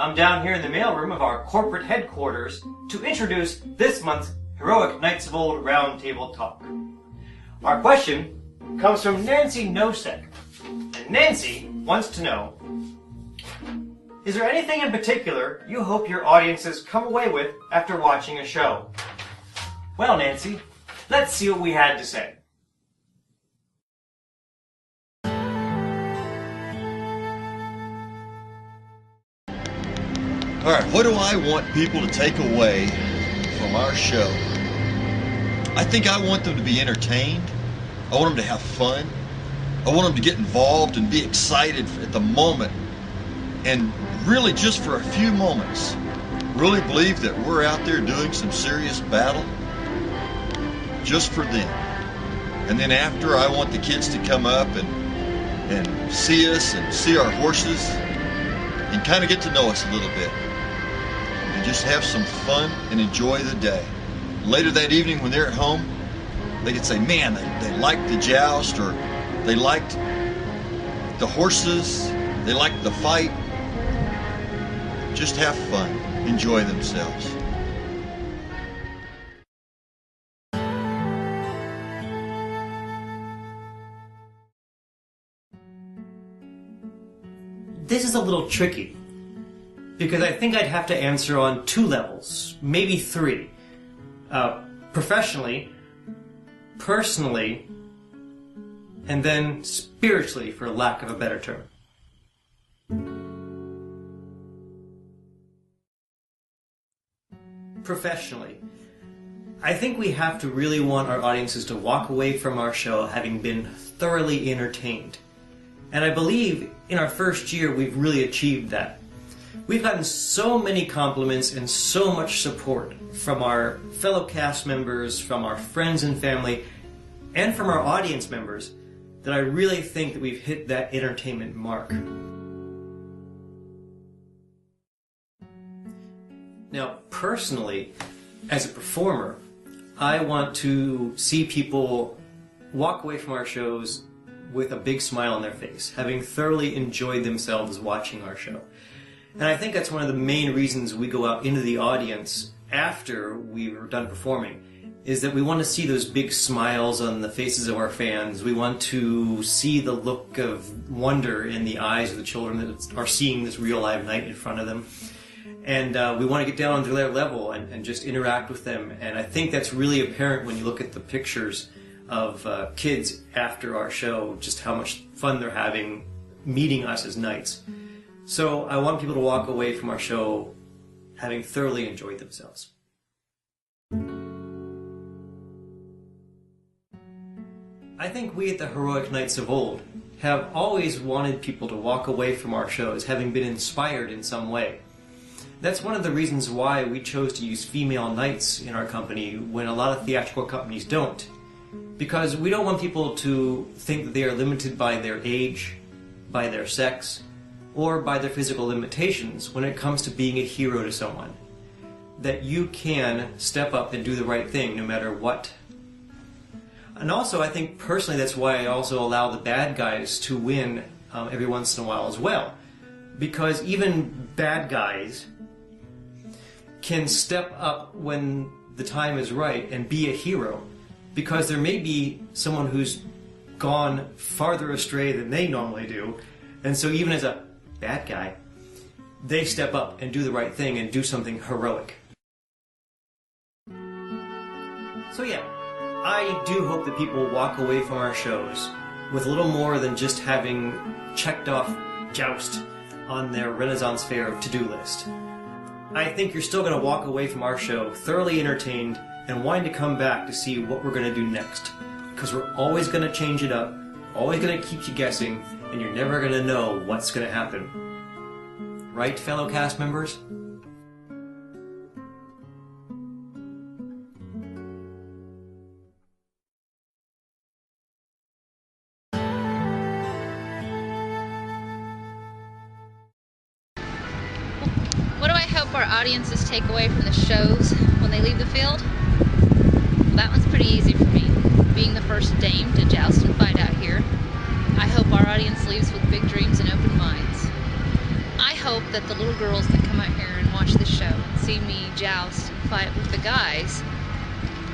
I'm down here in the mailroom of our corporate headquarters to introduce this month's Heroic Knights of Old Roundtable Talk. Our question comes from Nancy Nosek. And Nancy wants to know, is there anything in particular you hope your audiences come away with after watching a show? Well, Nancy, let's see what we had to say. Alright, what do I want people to take away from our show? I think I want them to be entertained. I want them to have fun. I want them to get involved and be excited at the moment. And really just for a few moments, really believe that we're out there doing some serious battle just for them. And then after, I want the kids to come up and see us and see our horses and kind of get to know us a little bit. And just have some fun and enjoy the day. Later that evening when they're at home, they can say, man, they liked the joust, or they liked the horses, they liked the fight. Just have fun, enjoy themselves. This is a little tricky, because I think I'd have to answer on two levels, maybe three. Professionally, personally, and then spiritually, for lack of a better term. Professionally, I think we have to really want our audiences to walk away from our show having been thoroughly entertained. And I believe in our first year we've really achieved that. We've gotten so many compliments and so much support from our fellow cast members, from our friends and family, and from our audience members that I really think that we've hit that entertainment mark. Now, personally, as a performer, I want to see people walk away from our shows with a big smile on their face, having thoroughly enjoyed themselves watching our show. And I think that's one of the main reasons we go out into the audience after we're done performing, is that we want to see those big smiles on the faces of our fans. We want to see the look of wonder in the eyes of the children that are seeing this real live knight in front of them. And we want to get down onto their level and just interact with them. And I think that's really apparent when you look at the pictures of kids after our show, just how much fun they're having meeting us as knights. So I want people to walk away from our show having thoroughly enjoyed themselves. I think we at the Heroic Knights of Old have always wanted people to walk away from our shows having been inspired in some way. That's one of the reasons why we chose to use female knights in our company when a lot of theatrical companies don't. Because we don't want people to think that they are limited by their age, by their sex, or by their physical limitations when it comes to being a hero to someone. That you can step up and do the right thing no matter what. And also, I think personally that's why I also allow the bad guys to win every once in a while as well. Because even bad guys can step up when the time is right and be a hero. Because there may be someone who's gone farther astray than they normally do. And so even as a bad guy, they step up and do the right thing and do something heroic. So yeah, I do hope that people walk away from our shows with a little more than just having checked off Joust on their Renaissance Fair to-do list. I think you're still going to walk away from our show thoroughly entertained and wanting to come back to see what we're going to do next. Because we're always going to change it up, always going to keep you guessing, and you're never going to know what's going to happen. Right, fellow cast members? What do I hope our audiences take away from the shows when they leave the field? Well, that one's pretty easy for me. Being the first dame to joust and fight out here, I hope our audience leaves with big dreams and open minds. I hope that the little girls that come out here and watch the show and see me joust and fight with the guys,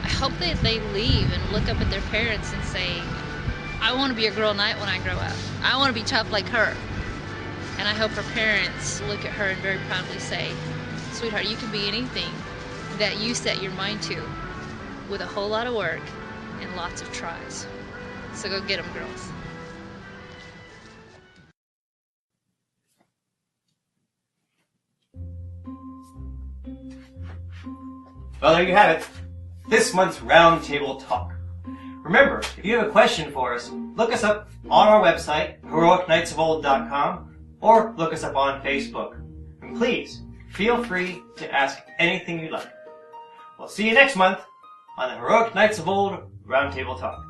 I hope that they leave and look up at their parents and say, I want to be a girl knight when I grow up. I want to be tough like her. And I hope her parents look at her and very proudly say, sweetheart, you can be anything that you set your mind to with a whole lot of work and lots of tries. So go get them, girls. Well, there you have it. This month's Roundtable Talk. Remember, if you have a question for us, look us up on our website, heroicknightsofold.com, or look us up on Facebook. And please, feel free to ask anything you like. We'll see you next month on the Heroic Knights of Old Roundtable Talk.